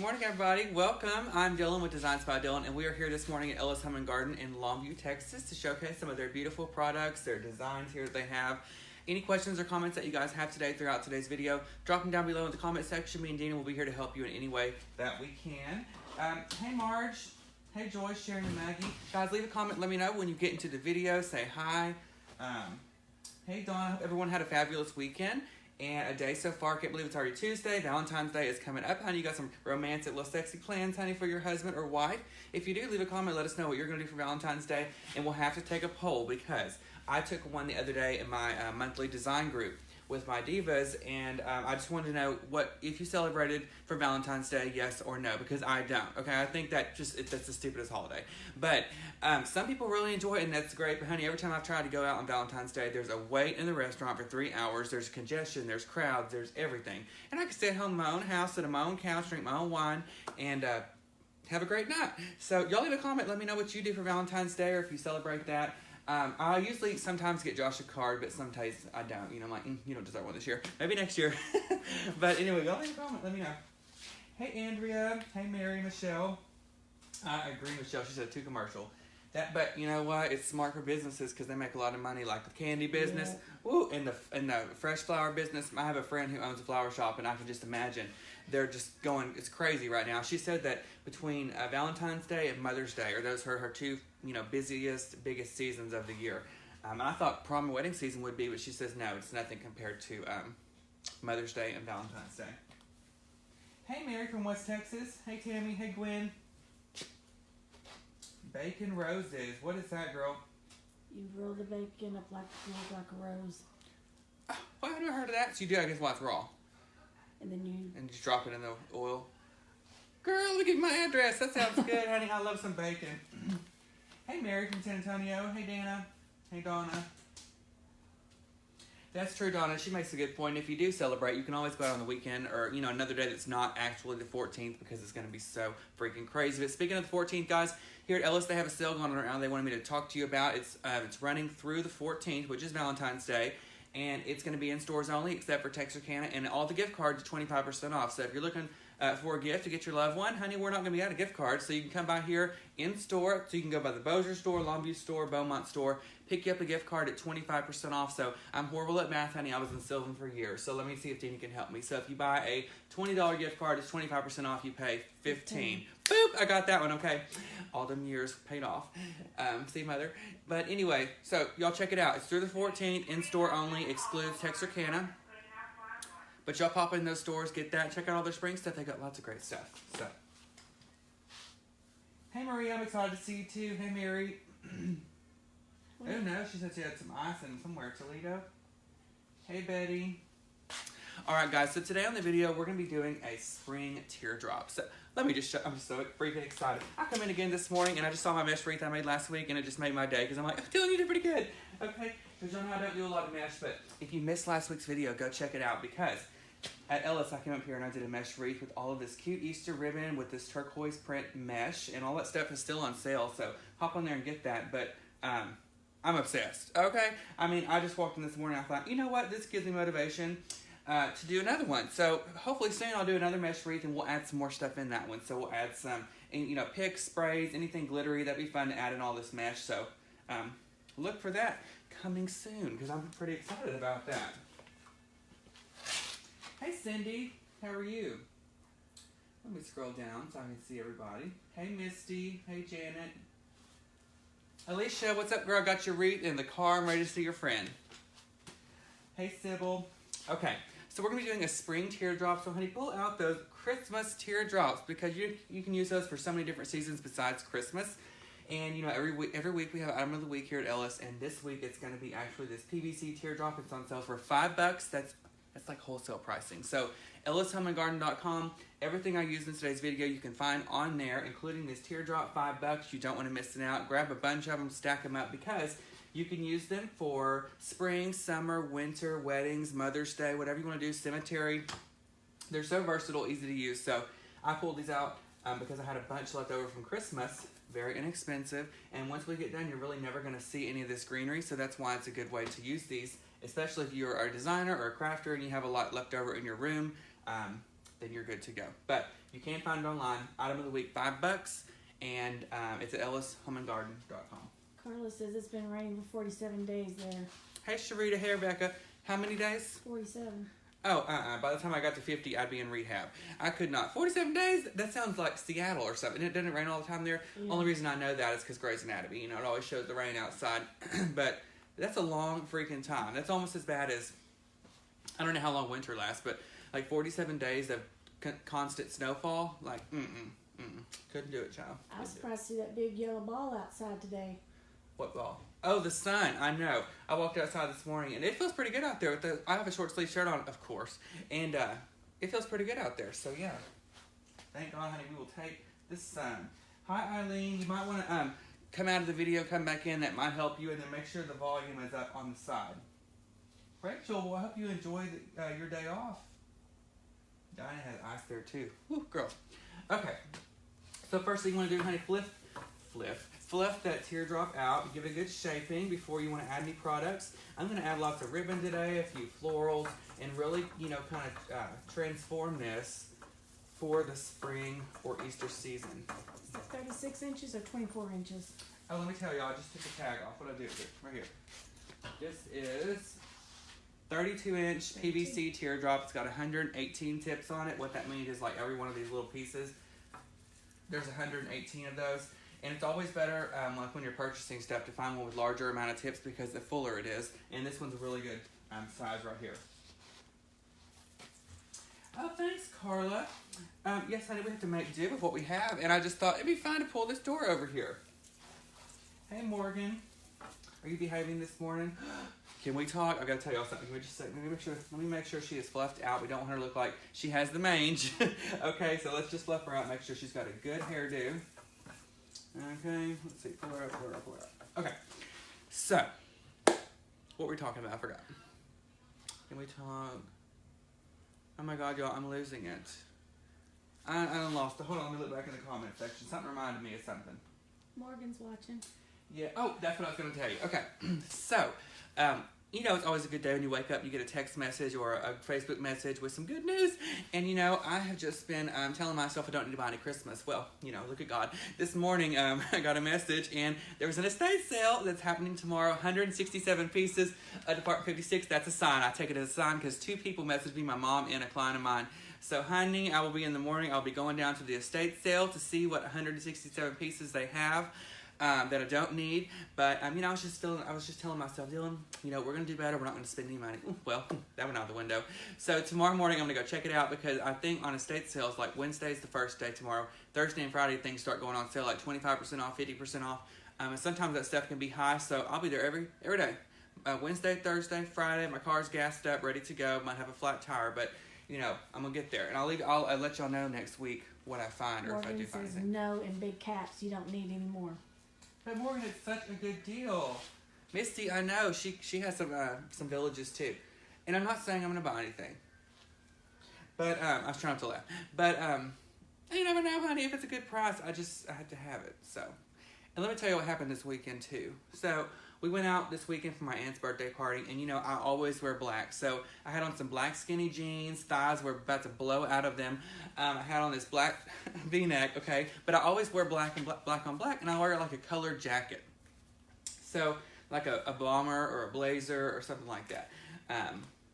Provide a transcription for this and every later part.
Good morning, everybody. Welcome. I'm Dylan with Designs by Dylan, and we are here this morning at Ellis Home and Garden in Longview, Texas, to showcase some of their beautiful products, their designs here that they have. Any questions or comments that you guys have today throughout today's video, drop them down below in the comment section. Me and Dina will be here to help you in any way that we can. Hey, Marge. Hey, Joyce, Sharon, and Maggie. Guys, leave a comment. Let me know when you get into the video. Say hi. Hey, Dawn. I hope everyone had a fabulous weekend and a day so far. Can't believe it's already Tuesday. Valentine's Day is coming up, honey. You got some romantic, little sexy plans, honey, for your husband or wife? If you do, leave a comment. Let us know what you're going to do for Valentine's Day, and we'll have to take a poll because I took one the other day in my monthly design group with my divas, and I just wanted to know what if you celebrated for Valentine's Day, yes or no, because I don't. Okay, I think that that's the stupidest holiday, but some people really enjoy it, and that's great. But honey, every time I've tried to go out on Valentine's Day, there's a wait in the restaurant for 3 hours. There's congestion, there's crowds, there's everything, and I can stay at home in my own house, sit on my own couch, drink my own wine, and have a great night. So y'all leave a comment. Let me know what you do for Valentine's Day, or if you celebrate that. I usually sometimes get Josh a card, but sometimes I don't. You know, I'm like, you don't deserve one this year. Maybe next year. But anyway, y'all leave a comment. Let me know. Hey, Andrea. Hey, Mary, Michelle. I agree, Michelle. She said too commercial. But you know what? It's smart for businesses because they make a lot of money, like the candy business, and the fresh flower business. I have a friend who owns a flower shop, and I can just imagine they're just going. It's crazy right now. She said that between Valentine's Day and Mother's Day are those her two busiest, biggest seasons of the year. And I thought prom and wedding season would be, but she says no, it's nothing compared to Mother's Day and Valentine's Day. Hey, Mary from West Texas. Hey, Tammy. Hey, Gwen. Bacon roses. What is that, girl? You roll the bacon up like a rose. Well, I've never heard of that. So you do, I guess, while it's raw. And then you... And just drop it in the oil. Girl, let me give you my address. That sounds good, honey. I love some bacon. Hey, Mary from San Antonio. Hey, Dana. Hey, Donna. That's true, Donna. She makes a good point. If you do celebrate, you can always go out on the weekend or, another day that's not actually the 14th because it's going to be so freaking crazy. But speaking of the 14th, guys, here at Ellis, they have a sale going on right now they wanted me to talk to you about. It's running through the 14th, which is Valentine's Day, and it's going to be in stores only except for Texarkana, and all the gift cards are 25% off. So if you're looking for a gift to get your loved one, honey, we're not going to be out of gift cards, so you can come by here in store. So you can go by the Bossier store, Longview store, Beaumont store, pick you up a gift card at 25% off. So I'm horrible at math, honey. I was in Sylvan for years. So let me see if Dina can help me. So if you buy a $20 gift card, it's 25% off. You pay $15. Boop! I got that one, okay. All them years paid off. See, mother? But anyway, so y'all check it out. It's through the 14th, in store only, excludes Texarkana. But y'all pop in those stores, get that, check out all their spring stuff. They got lots of great stuff. So, hey, Marie, I'm excited to see you too. Hey, Mary. Oh no, she said she had some ice in somewhere. Toledo. Hey, Betty. All right, guys. So today on the video, we're gonna be doing a spring teardrop. So let me just show. I'm so freaking excited. I come in again this morning and I just saw my mesh wreath I made last week, and it just made my day because I'm like, oh, Dylan, you did pretty good. Okay, because y'all know I don't do a lot of mesh, but if you missed last week's video, go check it out because at Ellis, I came up here and I did a mesh wreath with all of this cute Easter ribbon with this turquoise print mesh, and all that stuff is still on sale, so hop on there and get that. But I'm obsessed, okay? I mean, I just walked in this morning and I thought, you know what? This gives me motivation to do another one. So hopefully soon I'll do another mesh wreath and we'll add some more stuff in that one. So we'll add some, picks, sprays, anything glittery. That'd be fun to add in all this mesh. So look for that coming soon because I'm pretty excited about that. Hey, Cindy. How are you? Let me scroll down so I can see everybody. Hey, Misty. Hey, Janet. Alicia, what's up, girl? Got your wreath in the car. I'm ready to see your friend. Hey, Sybil. Okay, so we're going to be doing a spring teardrop. So, honey, pull out those Christmas teardrops because you can use those for so many different seasons besides Christmas. And, every week we have item of the week here at Ellis. And this week it's going to be actually this PVC teardrop. It's on sale for $5. That's like wholesale pricing. So, ellishomeandgarden.com. Everything I use in today's video you can find on there, including this teardrop, $5. You don't want to miss it out. Grab a bunch of them, stack them up because you can use them for spring, summer, winter, weddings, Mother's Day, whatever you want to do, cemetery. They're so versatile, easy to use. So I pulled these out because I had a bunch left over from Christmas. Very inexpensive. And once we get done, you're really never going to see any of this greenery. So that's why it's a good way to use these, especially if you're a designer or a crafter and you have a lot left over in your room. then you're good to go. But you can find it online. Item of the week, $5, and it's at ellishomeandgarden.com. Carla says it's been raining for 47 days there. Hey, Sharita. Hey, Rebecca. How many days? 47. Oh, by the time I got to 50, I'd be in rehab. I could not. 47 days? That sounds like Seattle or something. It doesn't rain all the time there. Yeah. Only reason I know that is because Grey's Anatomy. You know, it always shows the rain outside. But that's a long freaking time. That's almost as bad as, I don't know how long winter lasts, but like 47 days of constant snowfall. Like, couldn't do it, child. I was surprised to see that big yellow ball outside today. What ball? Oh, the sun. I know. I walked outside this morning, and it feels pretty good out there. I have a short sleeve shirt on, of course, and it feels pretty good out there. So yeah, thank God, honey. We will take the sun. Hi, Eileen. You might want to come out of the video, come back in. That might help you, and then make sure the volume is up on the side. Rachel, well, I hope you enjoy your day off. Dinah has ice there too. Woo, girl. Okay. So first thing you want to do, honey, fluff that teardrop out. Give it a good shaping before you want to add any products. I'm going to add lots of ribbon today, a few florals, and really, kind of transform this for the spring or Easter season. Is that 36 inches or 24 inches? Oh, let me tell you, I just took the tag off. What I do here, right here. This is 32-inch PVC teardrop. It's got 118 tips on it. What that means is like every one of these little pieces, there's 118 of those. And it's always better, like when you're purchasing stuff, to find one with larger amount of tips because the fuller it is. And this one's a really good size right here. Oh, thanks, Carla. Yes, honey, we have to make do with what we have. And I just thought it'd be fun to pull this door over here. Hey, Morgan. Are you behaving this morning? Can we talk? I've got to tell y'all something. Can we just say, let me make sure she is fluffed out. We don't want her to look like she has the mange. Okay, so let's just fluff her out, make sure she's got a good hairdo. Okay, let's see. Pull her up. Okay, so what were we talking about? I forgot. Can we talk? Oh my God, y'all, I'm losing it. I lost it. Hold on, let me look back in the comment section. Something reminded me of something. Morgan's watching. Yeah. Oh, that's what I was going to tell you. Okay, so it's always a good day when you wake up, you get a text message or a Facebook message with some good news. And, I have just been telling myself I don't need to buy any Christmas. Well, look at God. This morning, I got a message, and there was an estate sale that's happening tomorrow, 167 pieces, Department 56. That's a sign. I take it as a sign because 2 people messaged me, my mom and a client of mine. So, honey, I will be in the morning. I'll be going down to the estate sale to see what 167 pieces they have. That I don't need, but I was just telling myself, Dylan, we're gonna do better. We're not gonna spend any money. Well, that went out the window. So tomorrow morning I'm gonna go check it out because I think on estate sales, like Wednesday's the first day tomorrow, Thursday and Friday things start going on sale, like 25% off, 50% off, and sometimes that stuff can be high. So I'll be there every day, Wednesday, Thursday, Friday. My car's gassed up, ready to go. Might have a flat tire, but I'm gonna get there, and I'll let y'all know next week what I find or Morgan if I do find says anything. no in big caps. You don't need any more. But Morgan, it's such a good deal. Misty, I know she has some villages too, and I'm not saying I'm gonna buy anything. But I was trying not to laugh. But you never know, honey. If it's a good price, I have to have it. So, and let me tell you what happened this weekend too. So we went out this weekend for my aunt's birthday party, and I always wear black. So I had on some black skinny jeans. Thighs were about to blow out of them. I had on this black V-neck, okay? But I always wear black and black on black, and I wear like a colored jacket. So like a bomber or a blazer or something like that.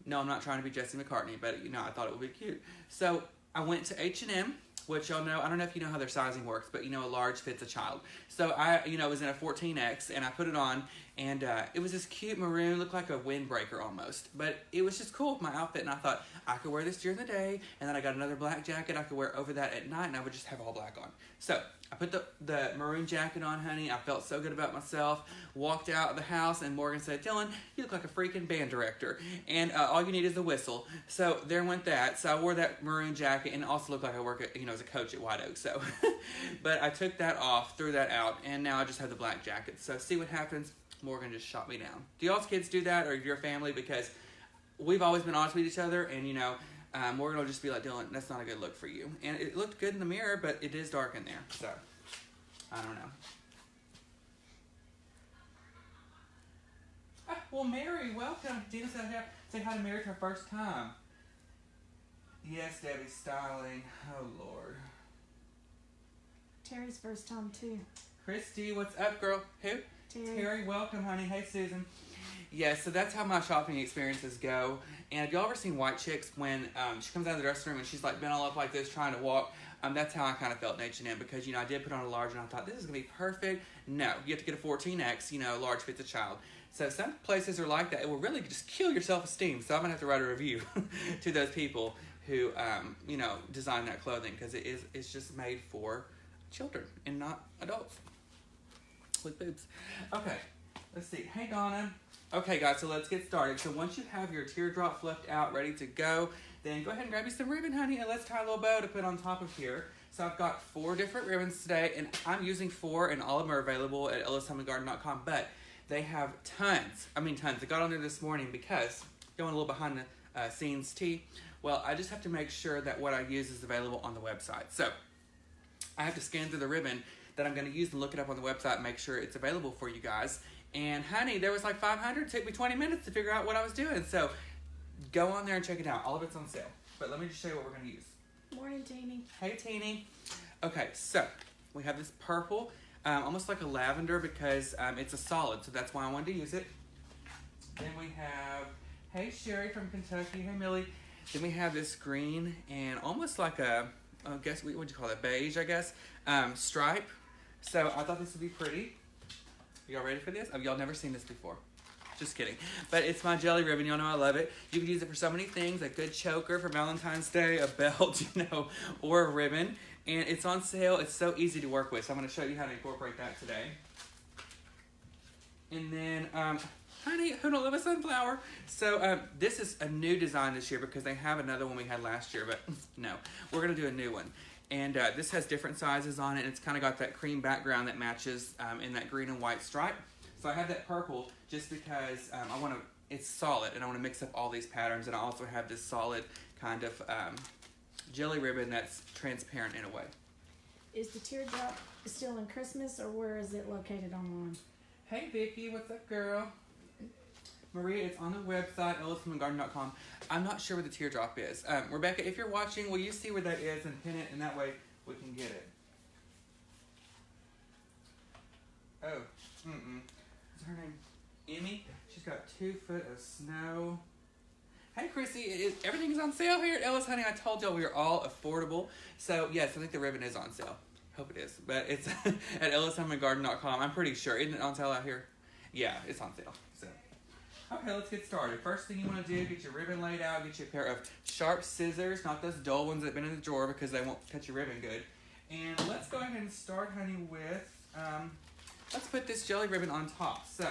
No, I'm not trying to be Jesse McCartney, but I thought it would be cute. So I went to H&M, which y'all know, I don't know if you know how their sizing works, but a large fits a child. So I, was in a 14X, and I put it on, and it was this cute maroon, looked like a windbreaker almost. But it was just cool with my outfit, and I thought, I could wear this during the day, and then I got another black jacket I could wear over that at night, and I would just have all black on. So I put the maroon jacket on, honey. I felt so good about myself. Walked out of the house, and Morgan said, Dylan, you look like a freaking band director, and all you need is a whistle. So there went that. So I wore that maroon jacket, and also looked like I work at, as a coach at White Oak. So, but I took that off, threw that out, and now I just have the black jacket. So see what happens. Morgan just shot me down. Do y'all's kids do that, or your family? Because we've always been honest with each other, and Morgan will just be like, Dylan, that's not a good look for you. And it looked good in the mirror, but it is dark in there. So, I don't know. Well, Mary, welcome. Dina said say hi to Mary for her first time. Yes, Debbie Styling. Oh, Lord. Terry's first time too. Christy, what's up, girl? Who? Terry. Terry, welcome, honey. Hey, Susan. Yeah, so that's how my shopping experiences go. And have y'all ever seen White Chicks when she comes out of the dressing room and she's like bent all up like this trying to walk? That's how I kind of felt in H&M because, I did put on a large and I thought, this is going to be perfect. No, you have to get a 14X, large fits a child. So some places are like that. It will really just kill your self-esteem. So I'm going to have to write a review to those people who, design that clothing because it's just made for children and not adults with boobs. Okay, let's see. Hey, Donna. Okay, guys, so let's get started. So once you have your teardrop fluffed out, ready to go, then go ahead and grab you some ribbon, honey, and let's tie a little bow to put on top of here. So I've got 4 different ribbons today, and I'm using 4, and all of them are available at ellishumandgarden.com, but they have tons. I got on there this morning because, going a little behind the scenes tea, well, I just have to make sure that what I use is available on the website. So I have to scan through the ribbon that I'm going to use and look it up on the website and make sure it's available for you guys. And honey, there was like 500. It took me 20 minutes to figure out what I was doing. So go on there and check it out. All of it's on sale. But let me just show you what we're going to use. Morning, Teeny. Hey, Teeny. Okay, so we have this purple, almost like a lavender because it's a solid. So that's why I wanted to use it. Then we have, hey, Sherry from Kentucky. Hey, Millie. Then we have this green and almost like a, I guess, what would you call it? Beige, I guess, stripe. So I thought this would be pretty. Y'all ready for this? Y'all never seen this before. Just kidding. But it's my jelly ribbon. Y'all know I love it. You can use it for so many things. A good choker for Valentine's Day, a belt, or a ribbon. And it's on sale. It's so easy to work with. So I'm going to show you how to incorporate that today. And then, honey, who don't love a sunflower? So this is a new design this year because they have another one we had last year. But no, we're going to do a new one. And this has different sizes on it, and it's kind of got that cream background that matches in that green and white stripe. So I have that purple just because it's solid, and I want to mix up all these patterns. And I also have this solid kind of jelly ribbon that's transparent in a way. Is the teardrop still in Christmas, or where is it located online? Hey, Vicki, what's up, girl? Maria, it's on the website, ellishumandgarden.com. I'm not sure where the teardrop is. Rebecca, if you're watching, will you see where that is and pin it, and that way we can get it? Oh, Is her name Emmy? She's got 2 foot of snow. Hey, Chrissy, everything's on sale here at Ellis, honey. I told y'all we are all affordable. So, yes, I think the ribbon is on sale. Hope it is. But it's at ellishumandgarden.com. I'm pretty sure. Isn't it on sale out here? Yeah, it's on sale. So. Okay, let's get started. First thing you want to do, get your ribbon laid out, get you a pair of sharp scissors, not those dull ones that have been in the drawer because they won't cut your ribbon good. And let's go ahead and start, honey, with, let's put this jelly ribbon on top. So,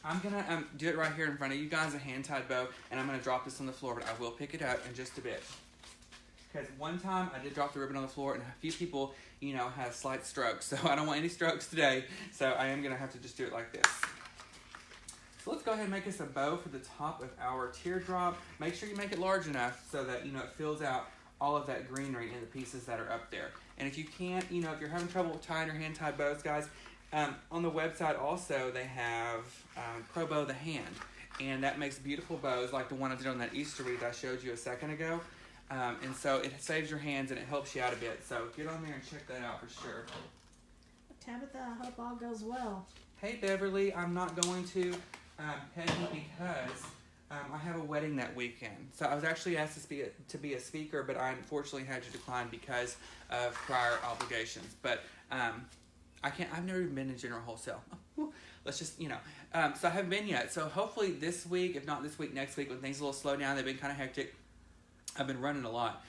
I'm going to do it right here in front of you guys, a hand-tied bow, and I'm going to drop this on the floor, but I will pick it up in just a bit. Because one time I did drop the ribbon on the floor, and a few people, have slight strokes, so I don't want any strokes today, so I am going to have to just do it like this. So let's go ahead and make us a bow for the top of our teardrop. Make sure you make it large enough so that, it fills out all of that greenery in the pieces that are up there. And if you can't, if you're having trouble tying your hand-tied bows, guys, on the website also they have Pro Bow the Hand. And that makes beautiful bows like the one I did on that Easter wreath I showed you a second ago. And so it saves your hands and it helps you out a bit. So get on there and check that out for sure. Tabitha, I hope all goes well. Hey, Beverly, I'm not going to Peggy because I have a wedding that weekend. So I was actually asked to be a speaker, but I unfortunately had to decline because of prior obligations. But I can't. I've never even been in general wholesale. Let's just, so I haven't been yet. So hopefully this week, if not this week, next week, when things a little slow down, they've been kind of hectic. I've been running a lot.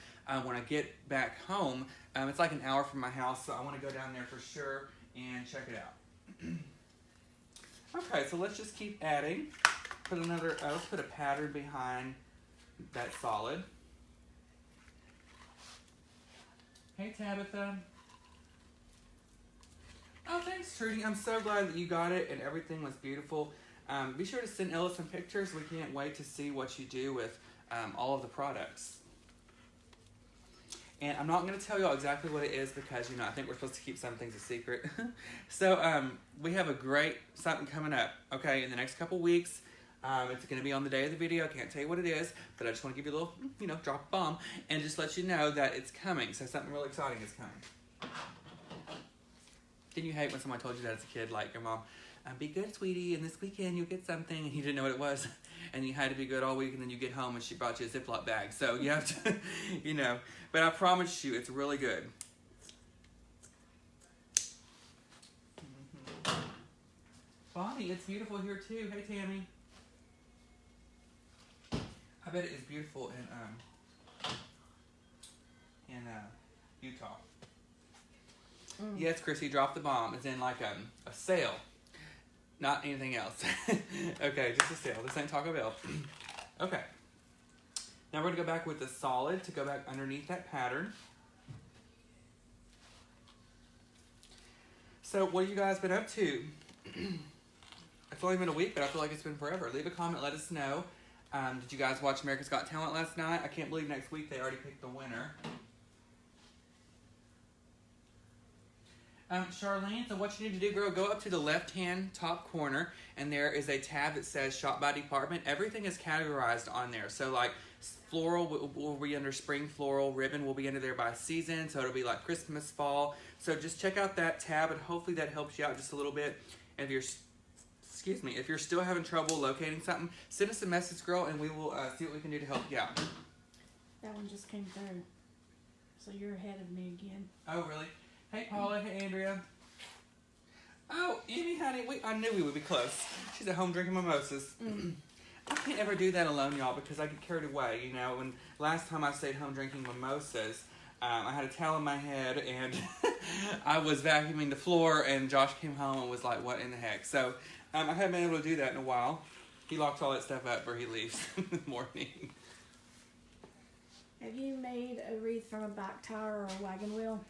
When I get back home, it's like an hour from my house, so I want to go down there for sure and check it out. Okay, so let's just keep adding. Let's put a pattern behind that solid. Hey, Tabitha. Oh, thanks, Trudy. I'm so glad that you got it and everything was beautiful. Be sure to send Ella some pictures. We can't wait to see what you do with all of the products. And I'm not going to tell y'all exactly what it is because, I think we're supposed to keep some things a secret. So, we have a great something coming up, okay, in the next couple weeks. It's going to be on the day of the video. I can't tell you what it is, but I just want to give you a little, drop a bomb and just let you know that it's coming. So something really exciting is coming. Didn't you hate when someone told you that as a kid, like your mom, be good, sweetie, and this weekend you'll get something, and you didn't know what it was, and you had to be good all week, and then you get home and she brought you a Ziploc bag. So you have to, but I promise you, it's really good. Bonnie, it's beautiful here too. Hey, Tammy. I bet it is beautiful in Utah. Yes, Chrissy, drop the bomb. It's in like a sale, not anything else. Okay, just a sale. This ain't Taco Bell. Okay. Now we're gonna go back with the solid to go back underneath that pattern. So what have you guys been up to? It's only been a week, but I feel like it's been forever. Leave a comment, let us know. Did you guys watch America's Got Talent last night? I can't believe next week they already picked the winner. Charlene, so what you need to do, girl, go up to the left-hand top corner, and there is a tab that says Shop by Department. Everything is categorized on there. So, like, floral will be under spring floral. Ribbon will be under there by season, so it'll be like Christmas, fall. So just check out that tab, and hopefully that helps you out just a little bit. And if you're still having trouble locating something, send us a message, girl, and we will see what we can do to help you out. That one just came through. So you're ahead of me again. Oh, really? Hey, Paula. Hey, Andrea. Oh, Amy, honey, I knew we would be close. She's at home drinking mimosas. I can't ever do that alone, y'all, because I get carried away. When last time I stayed home drinking mimosas, I had a towel in my head, and I was vacuuming the floor, and Josh came home and was like, what in the heck? So I haven't been able to do that in a while. He locks all that stuff up where he leaves in the morning. Have you made a wreath from a back tire or a wagon wheel?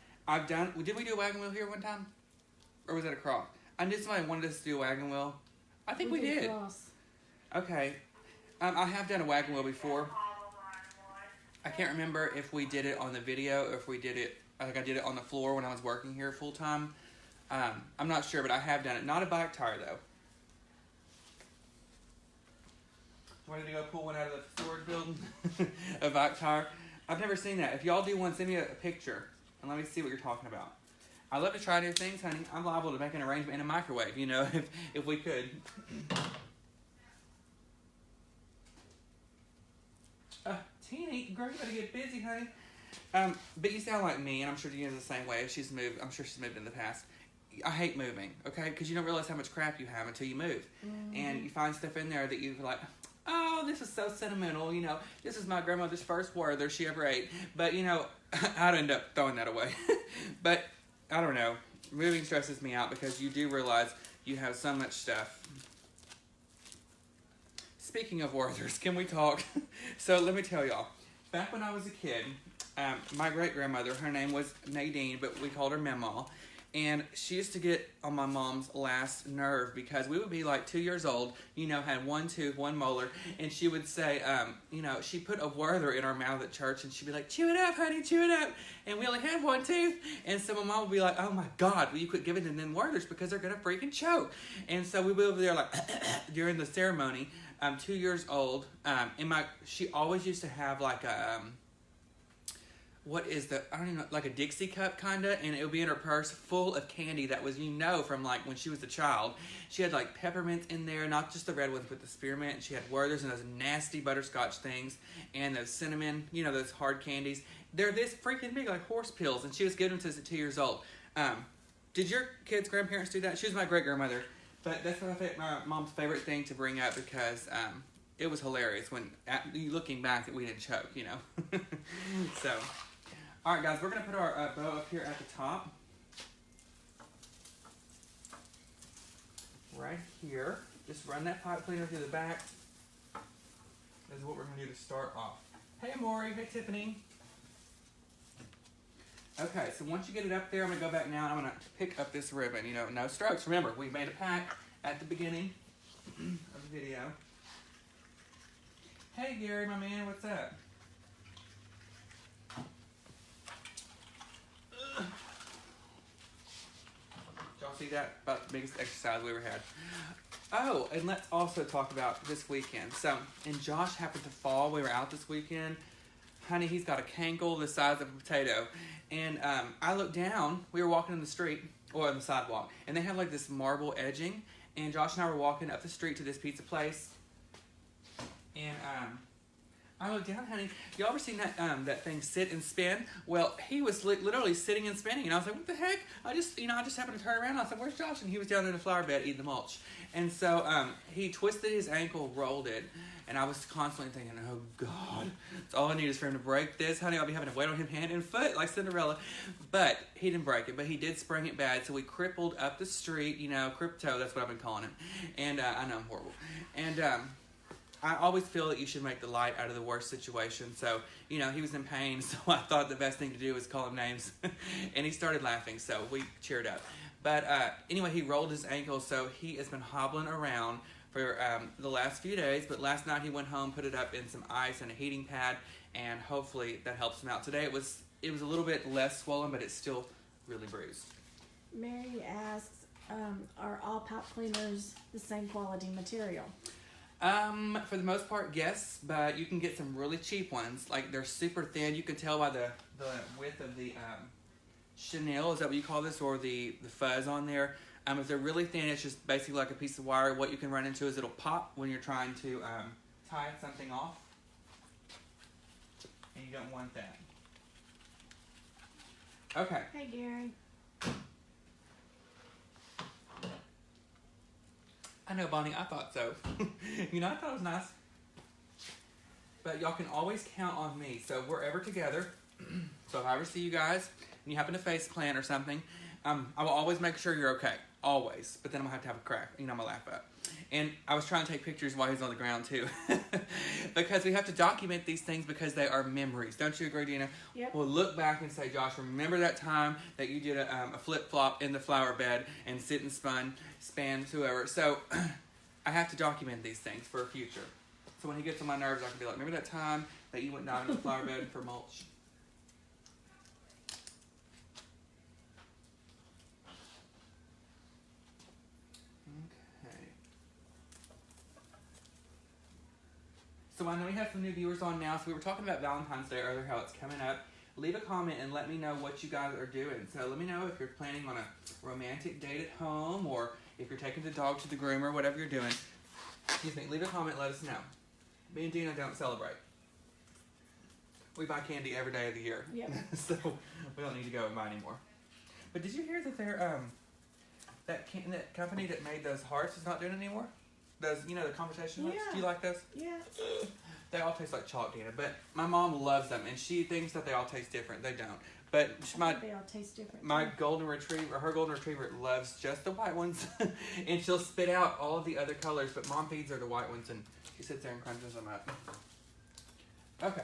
Did we do a wagon wheel here one time? Or was that a cross? I knew somebody wanted us to do a wagon wheel. I think we did. Cross. Okay. I have done a wagon wheel before. I can't remember if we did it on the video or if we did it, I think I did it on the floor when I was working here full time. I'm not sure, but I have done it. Not a bike tire, though. Ready to go pull one out of the storage building? A bike tire? I've never seen that. If y'all do one, send me a picture and let me see what you're talking about. I love to try new things, honey. I'm liable to make an arrangement in a microwave, if we could. Teeny, girl, you better get busy, honey. But you sound like me, and I'm sure Gina's the same way. She's moved. I'm sure she's moved in the past. I hate moving, okay? Because you don't realize how much crap you have until you move. And you find stuff in there that you're like, oh, this is so sentimental, This is my grandmother's first Werther she ever ate. But, I'd end up throwing that away. But, I don't know. Moving stresses me out because you do realize you have so much stuff. Speaking of Werthers, can we talk? So let me tell y'all. Back when I was a kid, my great-grandmother, her name was Nadine, but we called her Mamaw. And she used to get on my mom's last nerve because we would be like 2 years old, had one tooth, one molar, and she would say, she put a Werther in our mouth at church, and she'd be like, chew it up, honey, chew it up. And we only had one tooth. And so my mom would be like, oh my God, will you quit giving them Werthers because they're going to freaking choke. And so we'd be over there like, during the ceremony. 2 years old, and she always used to have like a, I don't even know, like a Dixie cup kinda, and it would be in her purse full of candy that was, from like when she was a child. She had like peppermints in there, not just the red ones, but the spearmint, and she had Werthers and those nasty butterscotch things, and those cinnamon, those hard candies. They're this freaking big, like horse pills, and she was giving them to us at 2 years old. Did your kids' grandparents do that? She was my great-grandmother. But that's my mom's favorite thing to bring up because it was hilarious when, looking back, that we didn't choke, So, all right, guys, we're going to put our bow up here at the top. Right here. Just run that pipe cleaner through the back. This is what we're going to do to start off. Hey, Amori. Hey, Tiffany. Okay, so once you get it up there, I'm going to go back now and I'm going to pick up this ribbon. No strokes. Remember, we made a pack at the beginning of the video. Hey, Gary, my man, what's up? Y'all see that? About the biggest exercise we ever had. Oh, and let's also talk about this weekend. So, and Josh happened to fall. We were out this weekend. Honey, he's got a cankle the size of a potato. And I looked down. We were walking in the street, or on the sidewalk, and they had like this marble edging. And Josh and I were walking up the street to this pizza place. And I looked down, honey. Y'all ever seen that thing sit and spin? Well, he was literally sitting and spinning, and I was like, "What the heck?" I just happened to turn around. And I was like, "Where's Josh?" And he was down in the flower bed eating the mulch. And so he twisted his ankle, rolled it, and I was constantly thinking, "Oh God, that's all I need is for him to break this, honey. I'll be having to wait on him hand and foot like Cinderella." But he didn't break it, but he did sprain it bad. So we crippled up the street, crypto. That's what I've been calling him. And I know I'm horrible. And I always feel that you should make the light out of the worst situation. So, he was in pain, so I thought the best thing to do was call him names. And he started laughing, so we cheered up. But anyway, he rolled his ankle, so he has been hobbling around for the last few days. But last night he went home, put it up in some ice and a heating pad, and hopefully that helps him out. Today it was a little bit less swollen, but it's still really bruised. Mary asks, are all pipe cleaners the same quality material? For the most part, yes, but you can get some really cheap ones. Like, they're super thin. You can tell by the width of the chenille, is that what you call this, or the fuzz on there. If they're really thin, it's just basically like a piece of wire. What you can run into is it'll pop when you're trying to tie something off, and you don't want that. Okay. Hey, Gary. I know, Bonnie, I thought so. I thought it was nice. But y'all can always count on me. So we're ever together. So if I ever see you guys and you happen to face plant or something, I will always make sure you're okay. Always. But then I'm going to have a crack. I'm going to laugh at. And I was trying to take pictures while he's on the ground, too. Because we have to document these things because they are memories. Don't you agree, Dina? Yep. We'll look back and say, Josh, remember that time that you did a flip-flop in the flower bed and sit and span whoever. So I have to document these things for a future. So when he gets on my nerves, I can be like, remember that time that you went down in the flower bed for mulch? So I know we have some new viewers on now. So we were talking about Valentine's Day earlier, how it's coming up. Leave a comment and let me know what you guys are doing. So let me know if you're planning on a romantic date at home, or if you're taking the dog to the groomer, whatever you're doing. Excuse me. Leave a comment, let us know. Me and Dina don't celebrate. We buy candy every day of the year. Yep. So we don't need to go and buy anymore. But did you hear that they're that company that made those hearts is not doing it anymore? Those, the conversation hearts? Yeah. Do you like those? Yeah. They all taste like chalk, Dina, but my mom loves them, and she thinks that they all taste different. They don't. But I think they all taste different. my golden retriever, her golden retriever, loves just the white ones, and she'll spit out all of the other colors, but mom feeds her the white ones, and she sits there and crunches them up. Okay.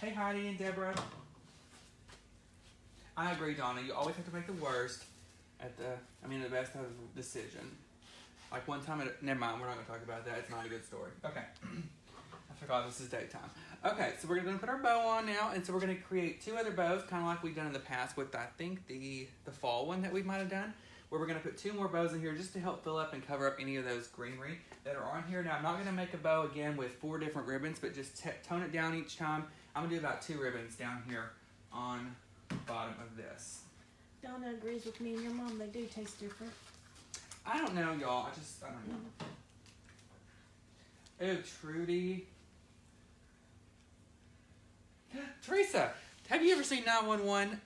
Hey, Heidi and Deborah. I agree, Donna. You always have to make the worst the best of the decision. Like one time, never mind, we're not going to talk about that. It's not a good story. Okay. I forgot this is daytime. Okay, so we're going to put our bow on now, and so we're going to create two other bows, kind of like we've done in the past with, I think, the fall one that we might have done, where we're going to put two more bows in here just to help fill up and cover up any of those greenery that are on here. Now, I'm not going to make a bow again with 4 different ribbons, but just tone it down each time. I'm going to do about 2 ribbons down here on the bottom of this. Donna agrees with me and your mom. They do taste different. I don't know, y'all. I don't know. Oh, Trudy. Teresa, have you ever seen 911?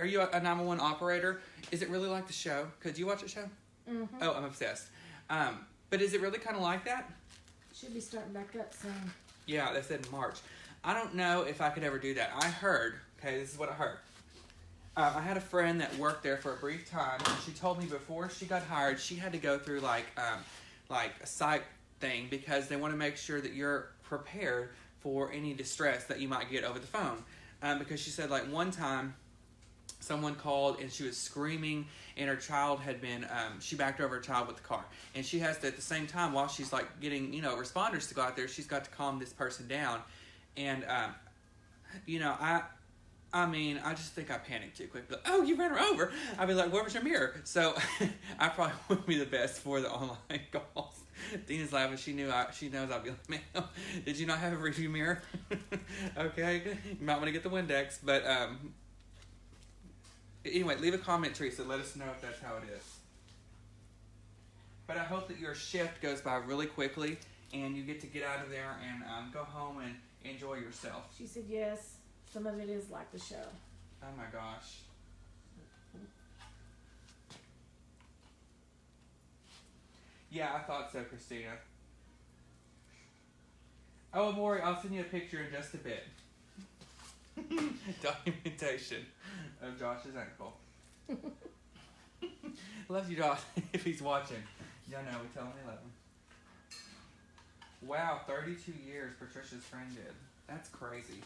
Are you a 911 operator? Is it really like the show? Could you watch the show? Mm-hmm. Oh, I'm obsessed. But is it really kind of like that? Should be starting back up soon. Yeah, they said in March. I don't know if I could ever do that. I heard, this is what I heard. I had a friend that worked there for a brief time, and she told me before she got hired, she had to go through like a psych thing because they want to make sure that you're prepared for any distress that you might get over the phone. Because she said, like, one time someone called and she was screaming, and her child had been, she backed over her child with the car. And she has to, at the same time, while she's like getting, responders to go out there, she's got to calm this person down. And, I mean, I just think I panicked too quick. But, oh, you ran her over. I'd be like, where was your mirror? So I probably wouldn't be the best for the online calls. Dina's laughing. She knows I'd be like, ma'am, did you not have a review mirror? Okay, you might want to get the Windex. But anyway, leave a comment, Teresa. Let us know if that's how it is. But I hope that your shift goes by really quickly and you get to get out of there and go home and enjoy yourself. She said yes. Some of it is like the show. Oh my gosh. Yeah, I thought so, Christina. Oh, Maury, I'll send you a picture in just a bit. Documentation of Josh's ankle. Love you, Josh, if he's watching. Y'all know we tell him we love him. Wow, 32 years Patricia's friend did. That's crazy.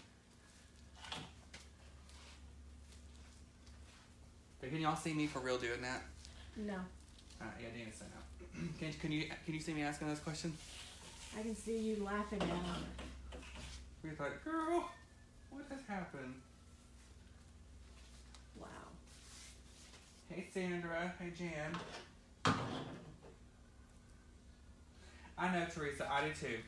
But can y'all see me for real doing that? No. Yeah, Dana said no. Can you see me asking those questions? I can see you laughing at him. We thought, girl, what has happened? Wow. Hey, Sandra. Hey, Jan. I know, Teresa. I do too.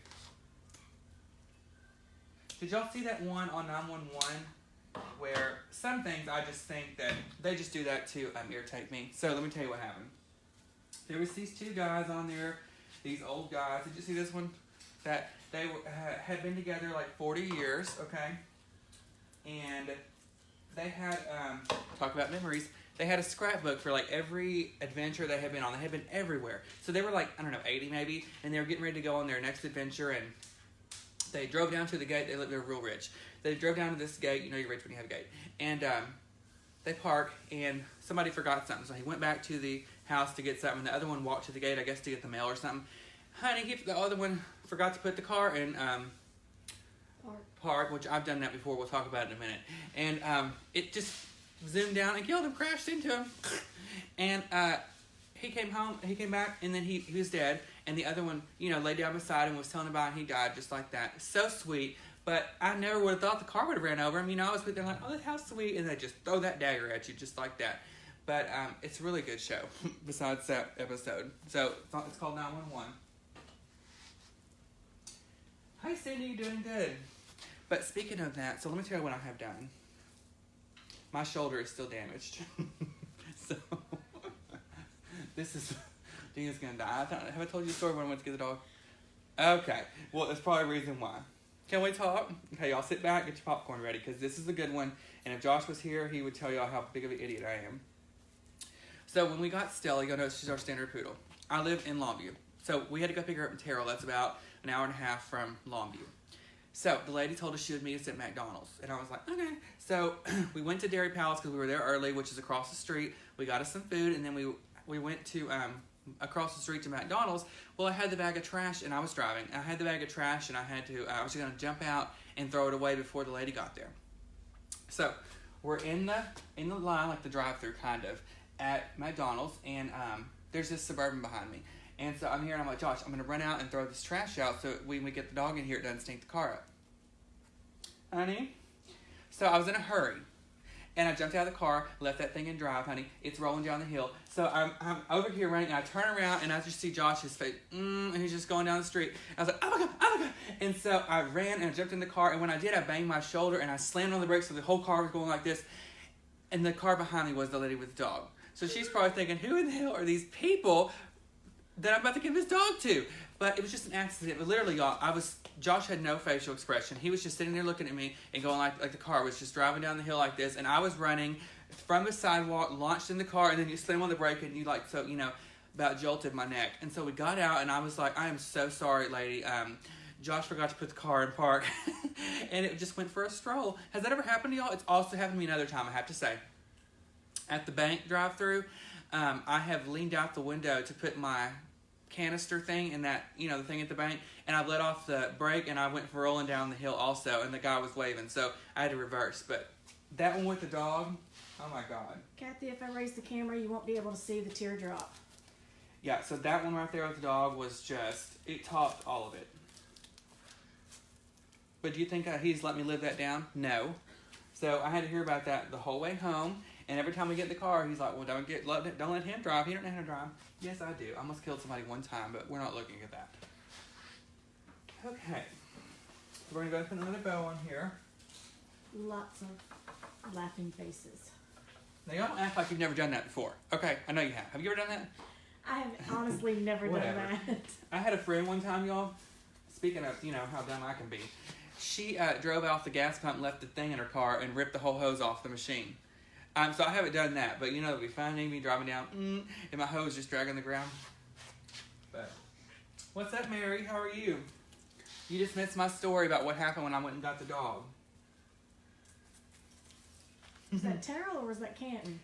Did y'all see that one on 911 where some things I just think that they just do that to irritate me? So let me tell you what happened. There was these two guys on there, these old guys. Did you see this one? That they had been together like 40 years, okay? And they had, talk about memories, they had a scrapbook for like every adventure they had been on. They had been everywhere. So they were like, I don't know, 80 maybe, and they were getting ready to go on their next adventure, and they drove down to the gate. They were real rich. They drove down to this gate. You know you're rich when you have a gate. And they parked, and somebody forgot something. So he went back to the house to get something. The other one walked to the gate, I guess, to get the mail or something. Honey, the other one forgot to put the car in park, which I've done that before. We'll talk about it in a minute. And it just zoomed down and killed him, crashed into him. And he came home, he came back, and then he was dead. And the other one, you know, laid down beside him, was telling about it, and he died just like that. So sweet. But I never would have thought the car would have ran over him. You know, I was with them like, oh, that's how sweet. And they just throw that dagger at you just like that. But it's a really good show besides that episode. So it's called 911. Hi, Cindy, you're doing good. But speaking of that, so let me tell you what I have done. My shoulder is still damaged. So this is, Dina's going to die. Have I told you the story when I went to get the dog? Okay, well, there's probably a reason why. Can we talk? Okay, y'all sit back, get your popcorn ready, because this is a good one. And if Josh was here, he would tell y'all how big of an idiot I am. So when we got Stella, you'll know she's our standard poodle. I live in Longview. So we had to go pick her up in Terrell. That's about an hour and a half from Longview. So the lady told us she would meet us at McDonald's. And I was like, okay. So we went to Dairy Palace because we were there early, which is across the street. We got us some food, and then we went to across the street to McDonald's. Well, I had the bag of trash, and I was driving. I had the bag of trash, and I was going to jump out and throw it away before the lady got there. So we're in the line, like the drive-thru kind of, at McDonald's, and there's this Suburban behind me. And so I'm here, and I'm like, Josh, I'm going to run out and throw this trash out so when we get the dog in here, it doesn't stink the car up. Honey? So I was in a hurry. And I jumped out of the car, left that thing in drive, honey. It's rolling down the hill. So I'm over here running, and I turn around, and I just see Josh's face. And he's just going down the street. I was like, oh, my God, oh, my God. And so I ran, and I jumped in the car. And when I did, I banged my shoulder, and I slammed on the brakes, so the whole car was going like this. And the car behind me was the lady with the dog. So she's probably thinking, who in the hell are these people that I'm about to give his dog to? But it was just an accident. But literally, y'all, Josh had no facial expression. He was just sitting there looking at me and going like the car was just driving down the hill like this. And I was running from the sidewalk, launched in the car, and then you slam on the brake and you about jolted my neck. And so we got out, and I was like, I am so sorry, lady. Josh forgot to put the car in park. And it just went for a stroll. Has that ever happened to y'all? It's also happened to me another time, I have to say. At the bank drive-thru, I have leaned out the window to put my canister thing in that, the thing at the bank, and I let off the brake, and I went for rolling down the hill also, and the guy was waving, so I had to reverse. But that one with the dog, oh my God. Kathy, if I raise the camera, you won't be able to see the teardrop. Yeah, so that one right there with the dog was just, it topped all of it. But do you think he's let me live that down? No. So I had to hear about that the whole way home. And every time we get in the car, he's like, well, don't let him drive. He don't know how to drive. Yes, I do. I almost killed somebody one time, but we're not looking at that. Okay. We're going to go put another bow on here. Lots of laughing faces. Now, y'all don't act like you've never done that before. Okay, I know you have. Have you ever done that? I have honestly never done that. I had a friend one time, y'all. Speaking of, how dumb I can be. She drove off the gas pump, left the thing in her car, and ripped the whole hose off the machine. So I haven't done that, but it'd be funny me driving down, and my hose just dragging the ground. But what's up, Mary? How are you? You just missed my story about what happened when I went and got the dog. Was that Terrell or was that Canton?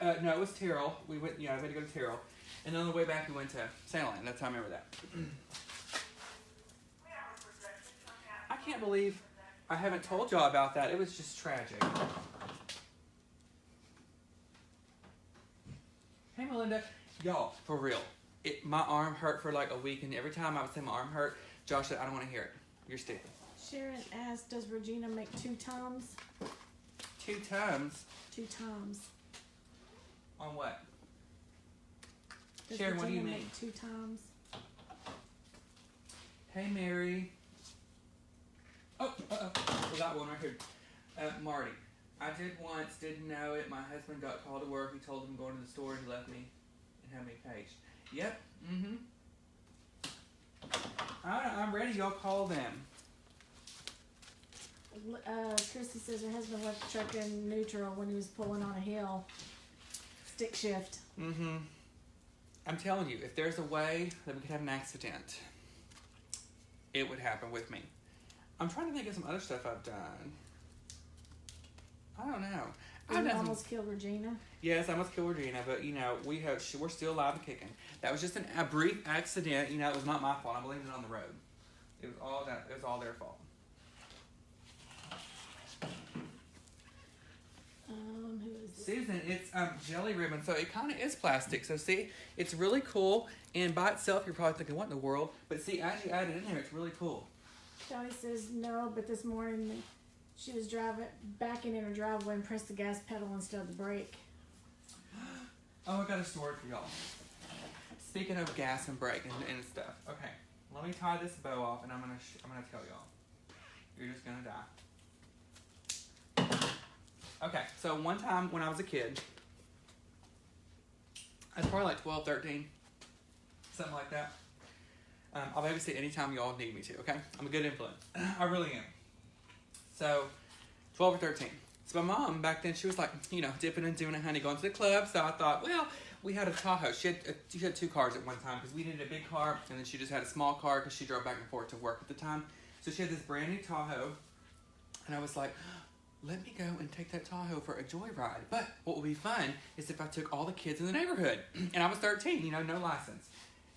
No, it was Terrell. We went, I had to go to Terrell, and then on the way back we went to Sandland. That's how I remember that. I can't believe I haven't told y'all about that. It was just tragic. Hey, Melinda. Y'all, for real. My arm hurt for like a week, and every time I would say my arm hurt, Josh said, I don't want to hear it. You're stupid. Sharon asked, does Regina make 2 Toms? 2 times? 2 Toms. On what? Does Sharon, Regina what do you mean? make 2 Toms? Hey, Mary. Oh, forgot one right here. Marty. I did once, didn't know it. My husband got called to work. He told him going to the store. He left me and had me paged. Yep. I'm ready. Y'all call them. Christy says her husband left the truck in neutral when he was pulling on a hill. Stick shift. I'm telling you, if there's a way that we could have an accident, it would happen with me. I'm trying to think of some other stuff I've done. I don't know. You almost killed Regina? Yes, I almost killed Regina, but we're still alive and kicking. That was just a brief accident. It was not my fault. I blamed it on the road. It was all their fault. Who is this? Susan, it's jelly ribbon, so it kind of is plastic. So see, it's really cool, and by itself you're probably thinking, what in the world? But see, as you add it in there, it's really cool. Johnny says no, but this morning she was backing in her driveway and pressed the gas pedal instead of the brake. Oh, I got a story for y'all. Speaking of gas and brake and stuff. Okay, let me tie this bow off, and I'm gonna tell y'all. You're just gonna die. Okay, so one time when I was a kid, I was probably like 12, 13, something like that. I'll babysit anytime y'all need me to, okay? I'm a good influence. I really am. So, 12 or 13. So my mom, back then, she was like, dipping and doing it, honey, going to the club. So I thought, well, we had a Tahoe. She had 2 cars at one time because we needed a big car, and then she just had a small car because she drove back and forth to work at the time. So she had this brand new Tahoe, and I was like, let me go and take that Tahoe for a joyride. But what would be fun is if I took all the kids in the neighborhood. And I was 13, no license.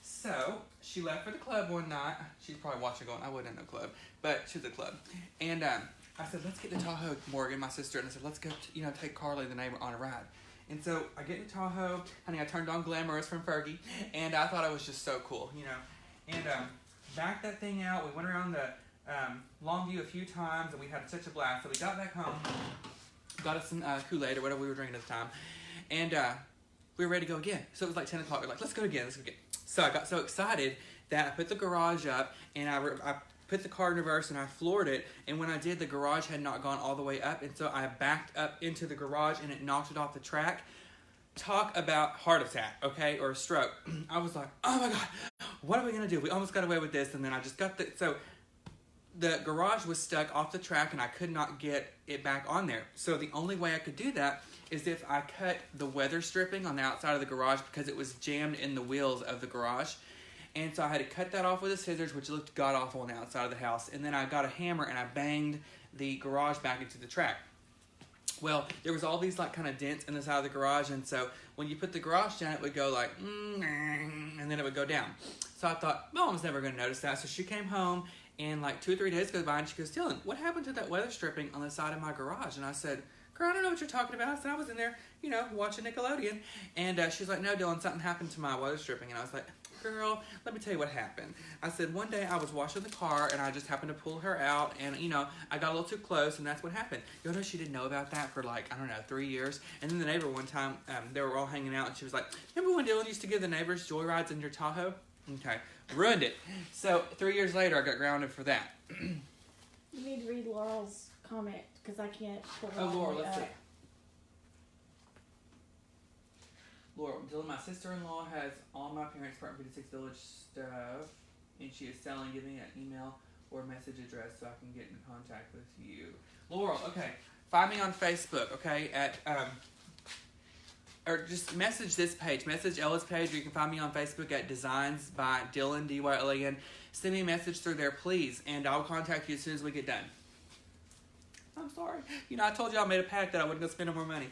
So she left for the club one night. She's probably watching going, I wouldn't have no club. But she was at the club. And I said, let's get in the Tahoe, Morgan, my sister. And I said, let's go, take Carly, the neighbor, on a ride. And so I get in the Tahoe. Honey, I turned on Glamorous from Fergie. And I thought it was just so cool, And backed that thing out. We went around the Longview a few times, and we had such a blast. So we got back home, got us some Kool-Aid or whatever we were drinking at the time, and we were ready to go again. So it was like 10 o'clock. We were like, let's go again. So I got so excited that I put the garage up, and I put the car in reverse, and I floored it. And when I did, the garage had not gone all the way up, and so I backed up into the garage, and it knocked it off the track. Talk about heart attack, okay, or a stroke. I was like, oh my God, what are we going to do? We almost got away with this, and then I just got the garage was stuck off the track, and I could not get it back on there. So the only way I could do that is if I cut the weather stripping on the outside of the garage because it was jammed in the wheels of the garage. And so I had to cut that off with the scissors, which looked god-awful on the outside of the house. And then I got a hammer, and I banged the garage back into the track. Well, there was all these kind of dents in the side of the garage, and so when you put the garage down, it would go like, and then it would go down. So I thought, Mom's never going to notice that. So she came home, and 2 or 3 days goes by, and she goes, Dylan, what happened to that weather stripping on the side of my garage? And I said, girl, I don't know what you're talking about. I said, I was in there, watching Nickelodeon. And she's like, no, Dylan, something happened to my weather stripping. And I was like, girl, let me tell you what happened. I said, one day I was washing the car and I just happened to pull her out and, you know, I got a little too close and that's what happened. You know, she didn't know about that for like, I don't know, 3 years. And then the neighbor one time, they were all hanging out and she was like, remember when Dylan used to give the neighbors joy rides in your Tahoe? Okay, ruined it. So 3 years later, I got grounded for that. You need to read Laurel's comment because I can't pull it Oh, all Laura, the way let's see. up. Laura, Dylan, my sister-in-law has all my parents' Part 56 Village stuff, and she is selling. Give me an email or message address so I can get in contact with you. Laurel, okay, find me on Facebook, okay, at, or just message this page, message Ella's page, or you can find me on Facebook at Designs by Dylan, D-Y-L-A-N. Send me a message through there, please, and I'll contact you as soon as we get done. I'm sorry. You know, I told you I made a pact that I wasn't going to spend no more money.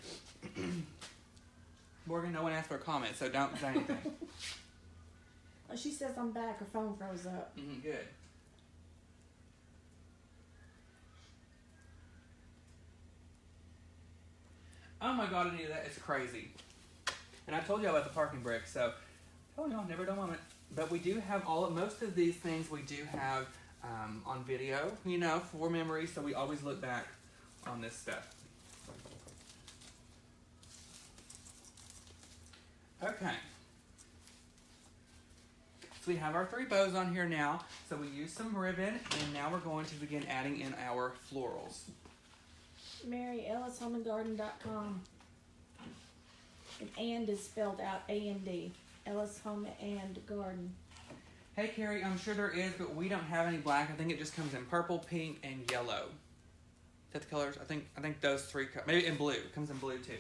Morgan, no one asked for a comment, so don't say anything. Oh, she says I'm back. Her phone froze up. Good. Oh my God, Anita, that is crazy. And I told you about the parking brake, so oh no, never done moment. But we do have most of these things we do have on video, you know, for memory, so we always look back on this stuff. Okay. So we have our 3 bows on here now. So we use some ribbon, and now we're going to begin adding in our florals. Mary, EllisHomeandGarden.com. And is spelled out A-N-D. Ellis Home and Garden. Hey Carrie, I'm sure there is, but we don't have any black. I think it just comes in purple, pink, and yellow. Is that the colors? I think those 3, maybe in blue. It comes in blue too.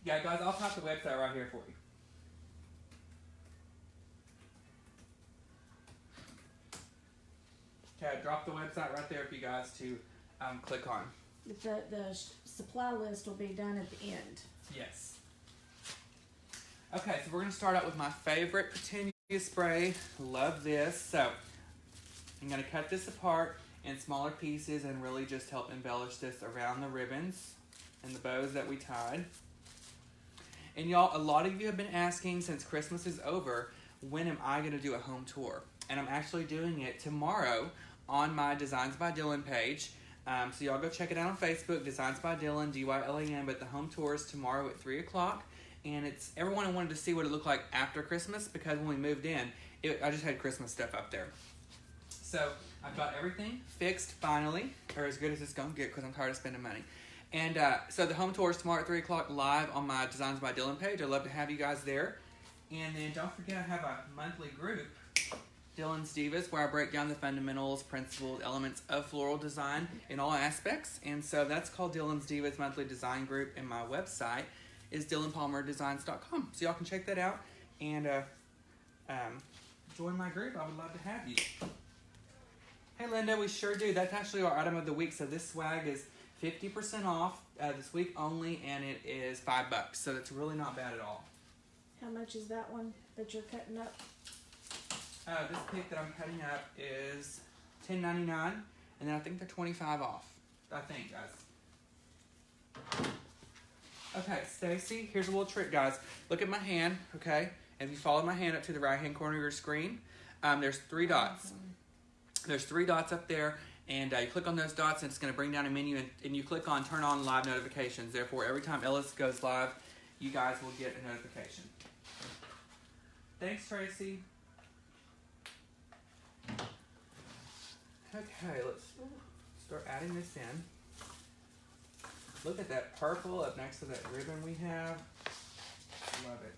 Yeah, guys, I'll pop the website right here for you. Okay, I dropped the website right there for you guys to click on. The supply list will be done at the end. Yes. Okay, so we're going to start out with my favorite Petunia spray. Love this. So I'm going to cut this apart in smaller pieces and really just help embellish this around the ribbons and the bows that we tied. And y'all, a lot of you have been asking since Christmas is over, when am I going to do a home tour? And I'm actually doing it tomorrow on my Designs by Dylan page. So y'all go check it out on Facebook, Designs by Dylan, D-Y-L-A-N. But the home tour is tomorrow at 3 o'clock. And it's everyone wanted to see what it looked like after Christmas because when we moved in, I just had Christmas stuff up there. So I've got everything fixed finally, or as good as it's going to get because I'm tired of spending money. And so the home tour is tomorrow at 3 o'clock live on my Designs by Dylan page. I'd love to have you guys there. And then don't forget I have a monthly group, Dylan's Divas, where I break down the fundamentals, principles, elements of floral design in all aspects. And so that's called Dylan's Divas Monthly Design Group, and my website is dylanpalmerdesigns.com. So y'all can check that out and join my group. I would love to have you. Hey Linda, we sure do. That's actually our item of the week. So this swag is 50% off this week only, and it is $5. So it's really not bad at all. How much is that one that you're cutting up? This pick that I'm cutting up is $10.99, and then I think they're 25 off. I think, guys. Okay, Stacy, here's a little trick, guys. Look at my hand, okay? And if you follow my hand up to the right-hand corner of your screen, there's 3 dots. There's 3 dots up there, and you click on those dots, and it's going to bring down a menu, and you click on Turn On Live Notifications. Therefore, every time Ellis goes live, you guys will get a notification. Thanks, Tracy. Okay, let's start adding this in. Look at that purple up next to that ribbon we have. Love it.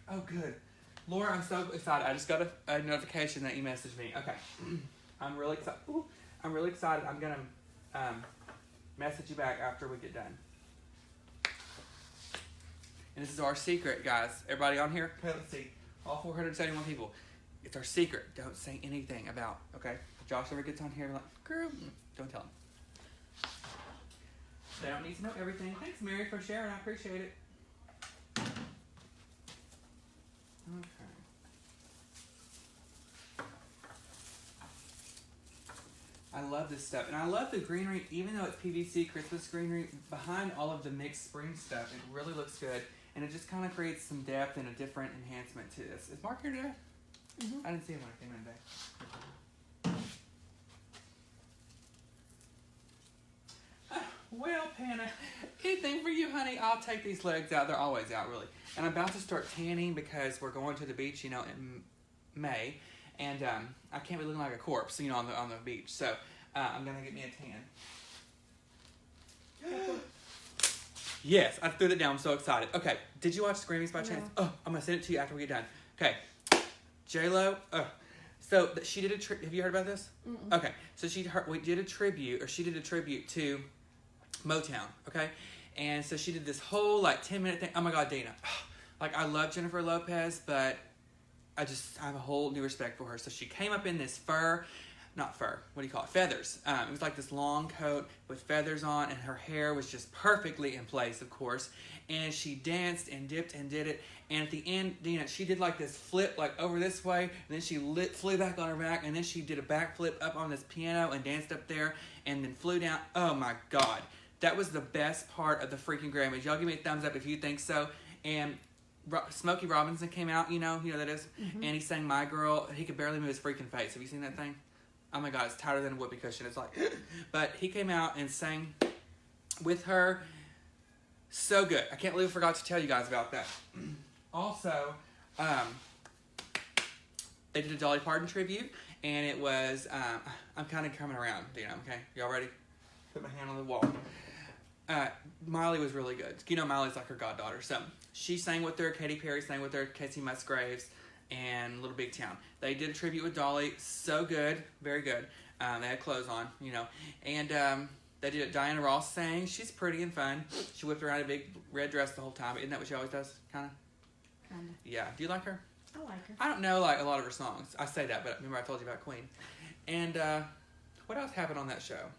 Oh, good. Laura, I'm so excited. I just got a notification that you messaged me. Okay. I'm really excited. I'm really excited. I'm going to message you back after we get done. And this is our secret, guys. Everybody on here? Okay, let's see. All 471 people. It's our secret. Don't say anything about, okay? If Josh ever gets on here, like, girl, don't tell him. They don't need to know everything. Thanks, Mary, for sharing. I appreciate it. Okay. I I love this stuff. And I love the greenery, even though it's PVC Christmas greenery, behind all of the mixed spring stuff, it really looks good. And it just kind of creates some depth and a different enhancement to this. Is Mark here today? Mm-hmm. I didn't see him when I came in today. Well, Panna, anything for you, honey? I'll take these legs out. They're always out, really. And I'm about to start tanning because we're going to the beach, in May. And I can't be looking like a corpse, on the beach. So I'm going to get me a tan. Yes, I threw that down. I'm so excited. Okay, did you watch the Grammys by chance? Oh, I'm going to send it to you after we get done. Okay, J-Lo. So she did a have you heard about this? Mm-mm. Okay, so she did a tribute to Motown, okay? And so she did this whole 10-minute thing. Oh my God, Dana. I love Jennifer Lopez, but I have a whole new respect for her. So she came up in this feathers. It was like this long coat with feathers on, and her hair was just perfectly in place, of course. And she danced and dipped and did it. And at the end, Dina, she did this flip over this way, and then she flew back on her back, and then she did a backflip up on this piano and danced up there, and then flew down. Oh my God. That was the best part of the freaking Grammys. Y'all give me a thumbs up if you think so. And Smokey Robinson came out, you know that is? Mm-hmm. And he sang My Girl. He could barely move his freaking face. Have you seen that thing? Oh my God, it's tighter than a whoopee cushion. It's but he came out and sang with her. So good. I can't believe I forgot to tell you guys about that. Also, they did a Dolly Parton tribute, and it was, I'm kind of coming around, okay? Y'all ready? Put my hand on the wall. Miley was really good. Miley's like her goddaughter. So she sang with her. Katy Perry sang with her. Casey Musgraves and Little Big Town. They did a tribute with Dolly. So good. Very good. They had clothes on, And they did it. Diana Ross sang. She's pretty and fun. She whipped around in a big red dress the whole time. Isn't that what she always does? Kind of? Kind of. Yeah. Do you like her? I like her. I don't know a lot of her songs. I say that, but remember I told you about Queen. And what else happened on that show?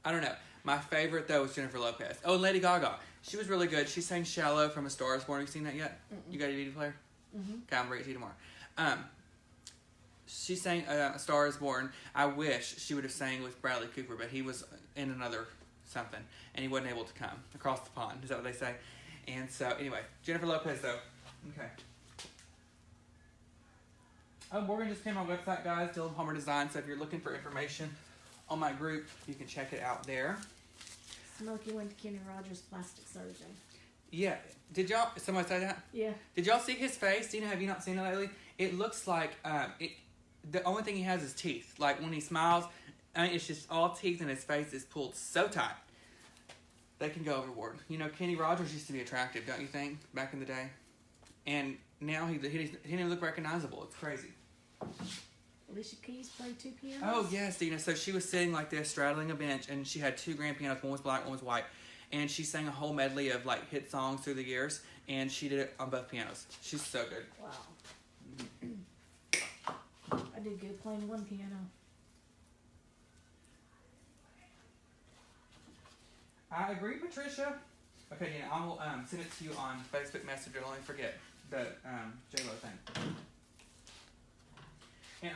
I don't know. My favorite, though, was Jennifer Lopez. Oh, and Lady Gaga. She was really good. She sang Shallow from A Star Is Born. Have you seen that yet? Mm-mm. You got a DVD player? Mm-hmm. Okay, I'm bringing it to you tomorrow. She sang A Star Is Born. I wish she would have sang with Bradley Cooper, but he was in another something, and he wasn't able to come across the pond. Is that what they say? And so, anyway, Jennifer Lopez, though. Okay. Oh, Morgan just came on my website, guys, Dylan Palmer Design. So if you're looking for information on my group, you can check it out there. Smokey went to Kenny Rogers' plastic surgeon. Yeah. Did y'all, somebody say that? Yeah. Did y'all see his face? Dina, have you not seen it lately? It looks like, the only thing he has is teeth. When he smiles, it's just all teeth, and his face is pulled so tight. They can go overboard. Kenny Rogers used to be attractive, don't you think, back in the day? And now he didn't even look recognizable. It's crazy. Alicia Keys played 2 pianos. Oh, yes, Dina. So she was sitting like this, straddling a bench, and she had 2 grand pianos. One was black, one was white. And she sang a whole medley of, hit songs through the years, and she did it on both pianos. She's so good. Wow. I did good playing 1 piano. I agree, Patricia. Okay, Dina, I will send it to you on Facebook Messenger. Don't forget the J-Lo thing. And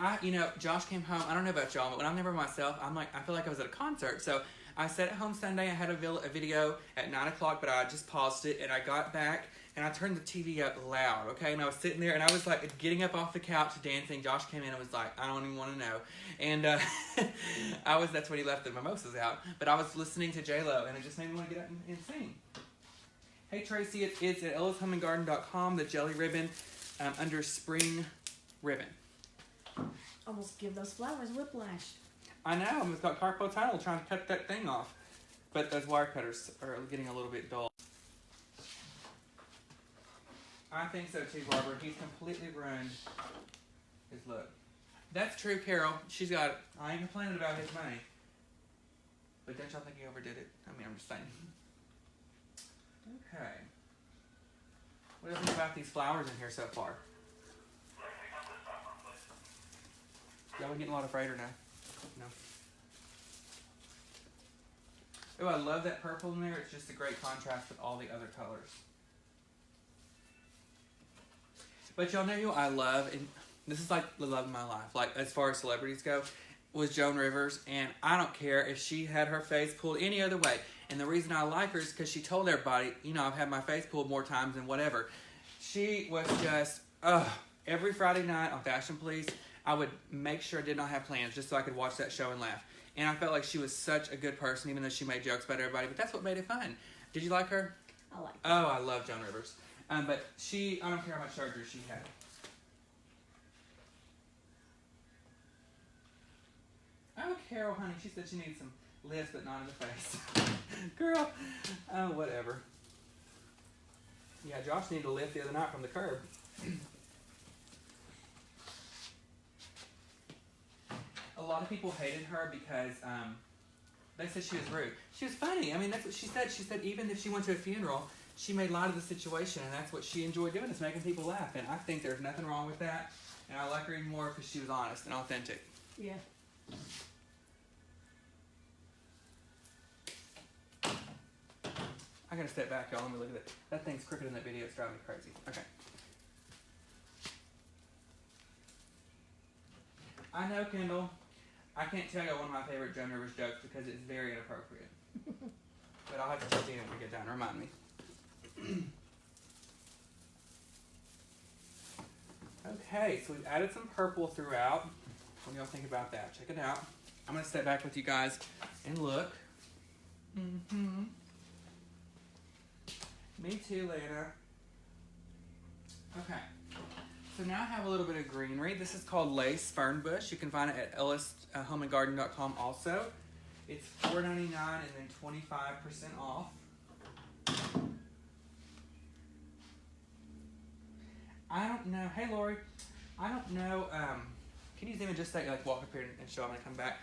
Josh came home. I don't know about y'all, but when I'm there by myself, I feel like I was at a concert. So I sat at home Sunday. I had a video at 9 o'clock, but I just paused it, and I got back, and I turned the TV up loud, okay? And I was sitting there, and I was, getting up off the couch dancing. Josh came in and was like, I don't even want to know. And that's when he left the mimosas out. But I was listening to J-Lo, and it just made me want to get up and sing. Hey, Tracy, it's at ellishomeandgarden.com, the jelly ribbon under spring ribbon. Almost give those flowers whiplash. I know. I've got carpal tunnel trying to cut that thing off. But those wire cutters are getting a little bit dull. I think so too, Barbara. He's completely ruined his look. That's true, Carol. She's got... I ain't complaining about his money. But don't y'all think he overdid it? I'm just saying. Okay. What do you think about these flowers in here so far? Y'all been getting a lot of freighter now? No. Oh, I love that purple in there. It's just a great contrast with all the other colors. But y'all know who I love, and this is the love of my life. As far as celebrities go, was Joan Rivers, and I don't care if she had her face pulled any other way. And the reason I like her is because she told everybody, you know, I've had my face pulled more times than whatever. She was just, every Friday night on Fashion Police, I would make sure I did not have plans just so I could watch that show and laugh. And I felt like she was such a good person, even though she made jokes about everybody. But that's what made it fun. Did you like her? I like her. Oh, I love Joan Rivers. But I don't care how much surgery she had. Oh, Carol, honey, she said she needs some lifts, but not in the face. Girl, oh, whatever. Yeah, Josh needed a lift the other night from the curb. A lot of people hated her because they said she was rude. She was funny. I mean, that's what she said. She said even if she went to a funeral, she made light of the situation, and that's what she enjoyed doing, is making people laugh. And I think there's nothing wrong with that. And I like her even more because she was honest and authentic. Yeah. I gotta step back, y'all. Let me look at it. That thing's crooked in that video. It's driving me crazy. Okay. I know, Kendall. I can't tell you one of my favorite Joan Rivers jokes because it's very inappropriate. But I'll have to tell you when we get done. Remind me. Okay, so we've added some purple throughout. What do y'all think about that? Check it out. I'm gonna step back with you guys and look. Mm-hmm. Me too, Lana. Okay. So now I have a little bit of greenery. This is called Lace Fern Bush. You can find it at ellishomeandgarden.com also. It's $4.99 and then 25% off. I don't know. Hey, Lori. I don't know. Can you zoom in just a second? Like walk up here and show. I'm going to come back.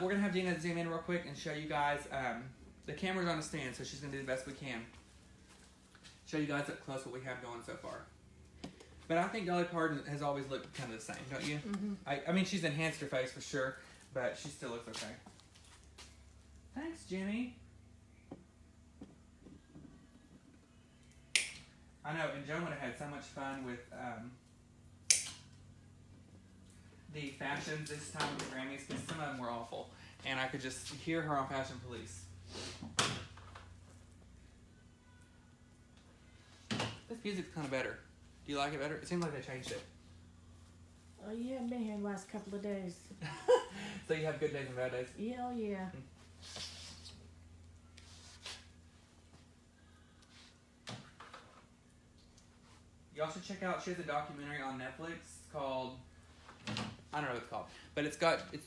We're going to have Dina zoom in real quick and show you guys. The camera's on a stand, so she's going to do the best we can. Show you guys up close what we have going so far. But I think Dolly Parton has always looked kind of the same, don't you? Mm-hmm. I mean, she's enhanced her face for sure, but she still looks okay. Thanks, Jimmy. I know, and Joan would have had so much fun with the fashions this time with the Grammys, because some of them were awful. And I could just hear her on Fashion Police. This music's kind of better. Do you like it better? It seems like they changed it. Oh, you haven't been here the last couple of days. So you have good days and bad days? Yeah, oh, yeah. Y'all should check out, she has a documentary on Netflix called, I don't know what it's called, but it's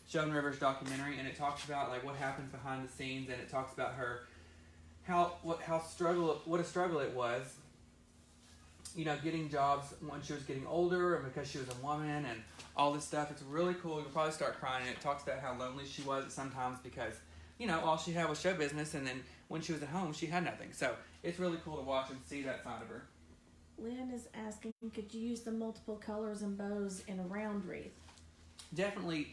Joan Rivers' documentary, and it talks about like what happens behind the scenes, and it talks about her, what a struggle it was, you know, getting jobs when she was getting older and because she was a woman and all this stuff. It's really cool. You'll probably start crying. And it talks about how lonely she was sometimes because, you know, all she had was show business, and then when she was at home, she had nothing. So it's really cool to watch and see that side of her. Lynn is asking, could you use the multiple colors and bows in a round wreath? Definitely.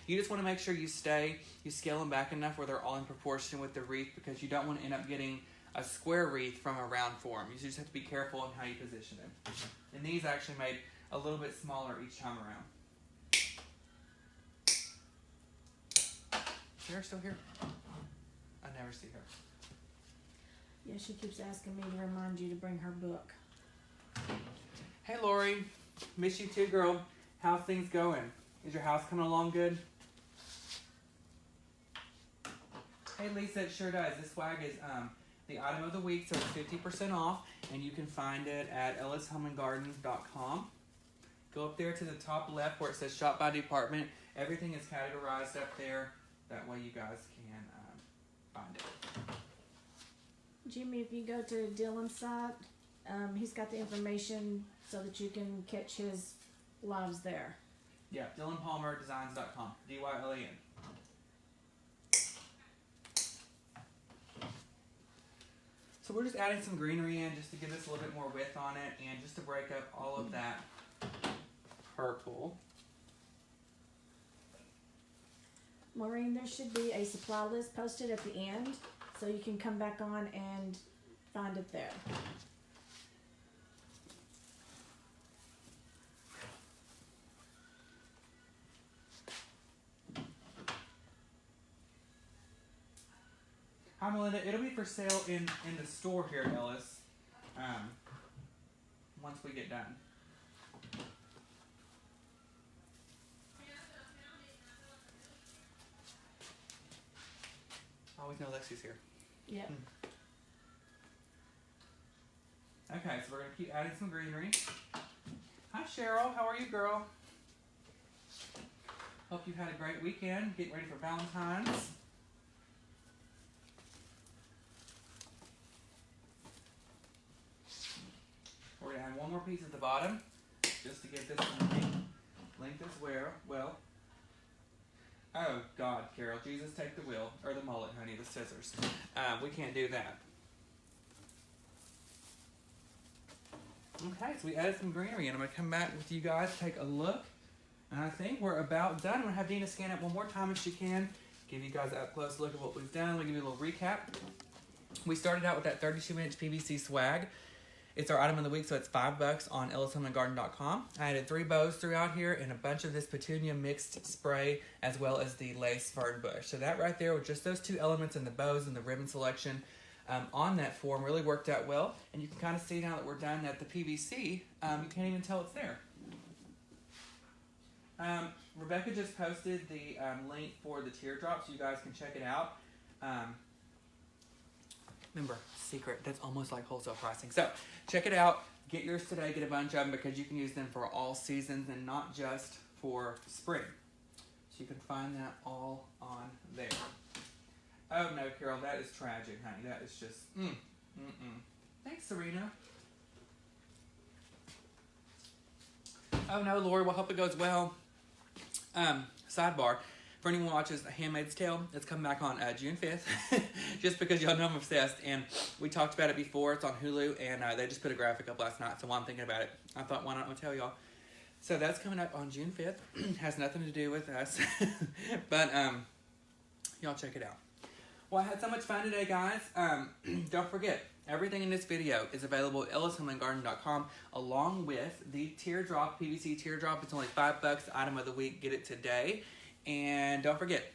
You just want to make sure you scale them back enough where they're all in proportion with the wreath, because you don't want to end up getting a square wreath from a round form. You just have to be careful on how you position it. And these actually made a little bit smaller each time around. Is Sarah still here? I never see her. Yeah, she keeps asking me to remind you to bring her book. Hey, Lori. Miss you too, girl. How's things going? Is your house coming along good? Hey, Lisa, it sure does. This swag is the item of the week, so it's 50% off, and you can find it at ellishomeandgarden.com. Go up there to the top left where it says Shop by Department. Everything is categorized up there. That way you guys can find it. Jimmy, if you go to Dylan's site, he's got the information so that you can catch his lives there. Yeah, DylanPalmerDesigns.com. DYLAN. So we're just adding some greenery in just to give us a little bit more width on it and just to break up all of that purple. Maureen, there should be a supply list posted at the end, so you can come back on and find it there. Hi, Melinda. It'll be for sale in the store here at Ellis. Once we get done. I always know Lexi's here. Yep. Okay, so we're going to keep adding some greenery. Hi, Cheryl. How are you, girl? Hope you had a great weekend. Getting ready for Valentine's. We're going to add one more piece at the bottom, just to get this length as well. Oh, God, Carol. Jesus, take the wheel. Or the mullet, honey, the scissors. We can't do that. Okay, so we added some greenery, and I'm going to come back with you guys, take a look. And I think we're about done. I'm going to have Dina scan it one more time if she can. Give you guys a close look at what we've done. We'll give you a little recap. We started out with that 32-inch PVC swag. It's our item of the week, so it's $5 on ellishomeandgarden.com. I added 3 bows throughout here and a bunch of this petunia mixed spray, as well as the lace fern bush. So that right there with just those 2 elements and the bows and the ribbon selection on that form really worked out well. And you can kind of see now that we're done that the PVC, you can't even tell it's there. Rebecca just posted the link for the teardrop, so you guys can check it out. Remember, secret, that's almost like wholesale pricing. So check it out. Get yours today. Get a bunch of them because you can use them for all seasons and not just for spring. So you can find that all on there. Oh no, Carol, that is tragic, honey. That is just, Thanks, Serena. Oh no, Lori, well, hope it goes well. Sidebar. For anyone who watches A Handmaid's Tale, it's coming back on June 5th, just because y'all know I'm obsessed, and we talked about it before. It's on Hulu, and they just put a graphic up last night, so while I'm thinking about it, I thought, why not tell y'all? So that's coming up on June 5th. Has nothing to do with us, but y'all check it out. Well, I had so much fun today, guys. Don't forget, everything in this video is available at ellishomeandgarden.com, along with the teardrop, PVC teardrop. It's only $5, item of the week. Get it today. And don't forget,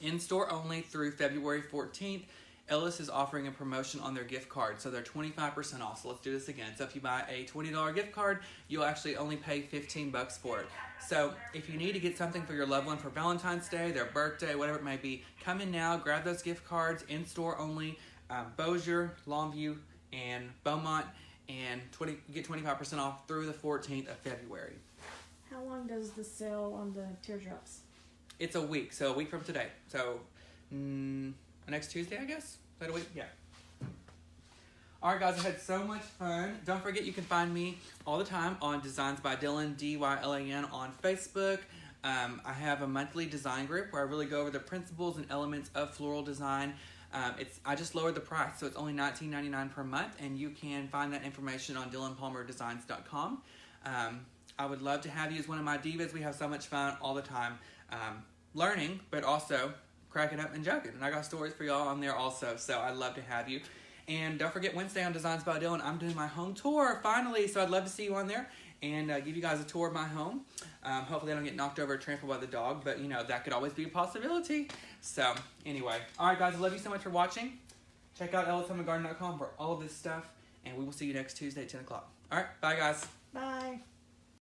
in-store only through February 14th, Ellis is offering a promotion on their gift card. So they're 25% off. So let's do this again. So if you buy a $20 gift card, you'll actually only pay $15 for it. So if you need to get something for your loved one for Valentine's Day, their birthday, whatever it may be, come in now, grab those gift cards, in-store only, Bossier, Longview, and Beaumont, and get 25% off through the 14th of February. How long does the sale on the teardrops? It's a week, so a week from today. So next Tuesday, I guess? Is that a week? Yeah. All right, guys, I had so much fun. Don't forget you can find me all the time on Designs by Dylan, D-Y-L-A-N, on Facebook. I have a monthly design group where I really go over the principles and elements of floral design. I just lowered the price, so it's only $19.99 per month, and you can find that information on DylanPalmerDesigns.com. I would love to have you as one of my divas. We have so much fun all the time learning, but also cracking up and joking. And I got stories for y'all on there also, so I'd love to have you. And don't forget, Wednesday on Designs by Dylan, I'm doing my home tour, finally, so I'd love to see you on there and give you guys a tour of my home. Hopefully I don't get knocked over or trampled by the dog, but, you know, that could always be a possibility. So, anyway. All right, guys, I love you so much for watching. Check out ellishomeandgarden.com for all of this stuff, and we will see you next Tuesday at 10 o'clock. All right, bye, guys. Bye.